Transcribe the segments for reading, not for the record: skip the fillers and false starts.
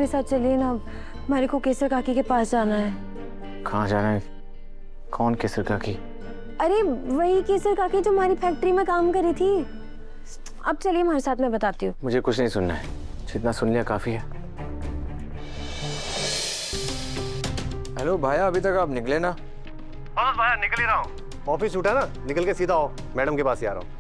हमारे साथ चलिए ना, हमारे को केसर काकी के पास जाना है। कहाँ जाना है? कौन केसर काकी? अरे वही केसर काकी जो हमारी फैक्ट्री में काम करी थी। अब चलिए हमारे साथ, मैं बताती हूँ। मुझे कुछ नहीं सुनना है, जितना सुन लिया काफी है। हेलो भाया, अभी तक आप निकले ना? हाँ भाया, निकल ही रहा हूँ। ऑफिस छूटा ना, निकल के सीधा आओ, मैडम के पास ही आ रहा हूँ।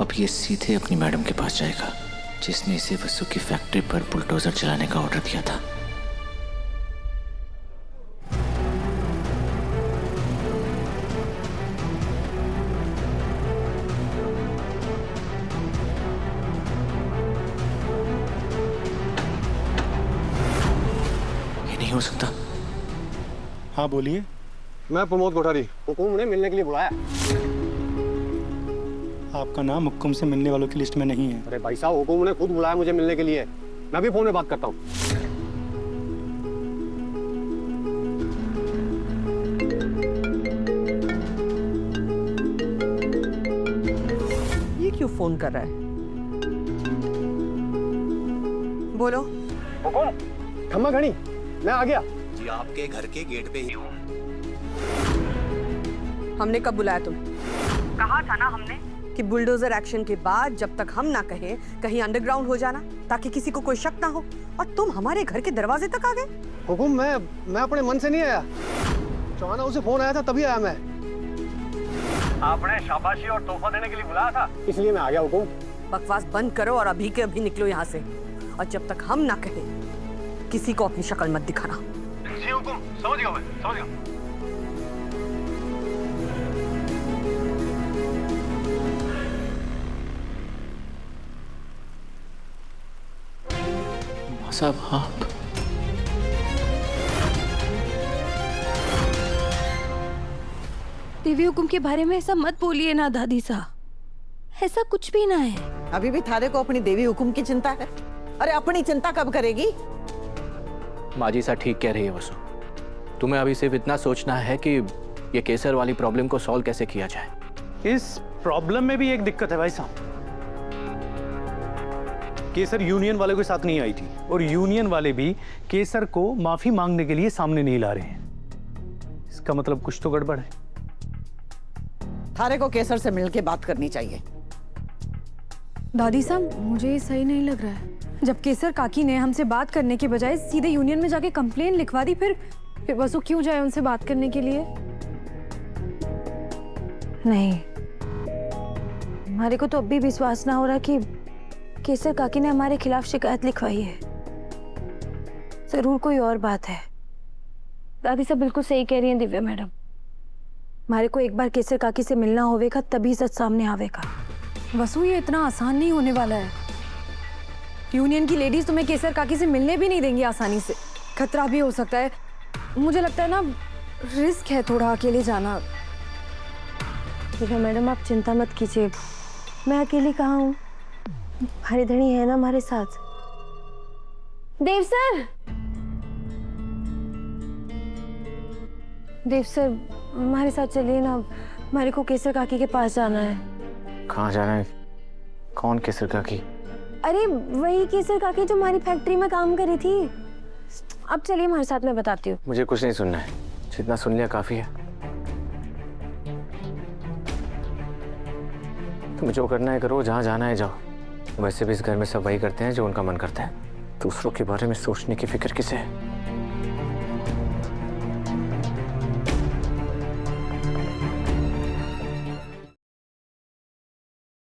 अब ये सीधे अपनी मैडम के पास जाएगा, जिसने इसे वसु की फैक्ट्री पर बुलडोजर चलाने का ऑर्डर दिया था। ये नहीं हो सकता। हाँ बोलिए। मैं प्रमोद कोठारी, हुकुम ने मिलने के लिए बुलाया। आपका नाम हुक्म से मिलने वालों की लिस्ट में नहीं है। अरे भाई साहब, हुकुम ने खुद बुलाया मुझे मिलने के लिए। मैं भी फोन में बात करता हूँ। ये क्यों फोन कर रहा है? बोलो। हुकुम, खम्मा घड़ी, मैं आ गया। जी आपके घर के गेट पे ही हूँ। हमने कब बुलाया तुम? कहा था ना हमने कि बुलडोजर एक्शन के बाद जब तक हम ना कहें कहीं अंडरग्राउंड हो जाना, ताकि किसी को कोई शक ना हो। और तुम हमारे घर के दरवाजे तक आ गए। हुकुम, मैं अपने मन से नहीं आया। चौहाना उसे फोन आया था तभी आया मैं। आपने शाबाशी और तोहफा देने के लिए बुलाया था, इसलिए मैं आ गया। हुकुम, बकवास बंद करो और अभी के अभी निकलो यहाँ से। और जब तक हम ना कहें किसी को अपनी शक्ल मत दिखाना। जी हुकुम, समझ गया, मैं समझ गया। साहब आप देवी हुकुम के बारे में ऐसा मत बोलिए ना दादी साहब, ऐसा कुछ भी ना है। अभी भी थारे को अपनी देवी हुकुम की चिंता है। अरे अपनी चिंता कब करेगी? माजी सा ठीक कह रही है वसु। तुम्हें अभी सिर्फ इतना सोचना है कि ये केसर वाली प्रॉब्लम को सॉल्व कैसे किया जाए। इस प्रॉब्लम में भी एक दिक्कत है भाई साहब। केसर यूनियन वाले के साथ नहीं आई थी और यूनियन वाले भी केसर को माफी मांगने के लिए सामने नहीं ला रहे हैं। इसका मतलब कुछ तो गड़बड़ है। थारे को केसर से मिलके बात करनी चाहिए। दादी साहब, मुझे ये सही नहीं लग रहा है। जब केसर काकी ने हमसे बात करने के बजाय सीधे यूनियन में जाके कंप्लेन लिखवा दी, फिर वसु क्यों जाए उनसे बात करने के लिए? नहीं, हमारे को तो अब भी विश्वास ना हो रहा कि केसर काकी ने हमारे खिलाफ शिकायत लिखवाई है। जरूर कोई और बात है। दादी साहब बिल्कुल सही कह रही हैं दिव्या मैडम। हमारे को एक बार केसर काकी से मिलना होवेगा, तभी सच सामने आवेगा। वसु, ये इतना आसान नहीं होने वाला है। यूनियन की लेडीज तुम्हें केसर काकी से मिलने भी नहीं देंगी आसानी से। खतरा भी हो सकता है। मुझे लगता है ना, रिस्क है थोड़ा अकेले जाना। दिव्या मैडम, आप चिंता मत कीजिए, मैं अकेली कहाँ हूँ। हरी धनी है ना हमारे साथ। देव सर, देव सर हमारे साथ चलिए ना, हमारे को केसर काकी के पास जाना है। कहाँ जाना है? कौन केसर काकी? अरे वही केसर काकी जो हमारी फैक्ट्री में काम करी थी। अब चलिए हमारे साथ, मैं बताती हूँ। मुझे कुछ नहीं सुनना है, जितना सुन लिया काफी है। तुम जो करना है करो, जहाँ जाना है जाओ। वैसे भी इस घर में सब वही करते हैं जो उनका मन करता है। दूसरों के बारे में सोचने की फिक्र किसे है?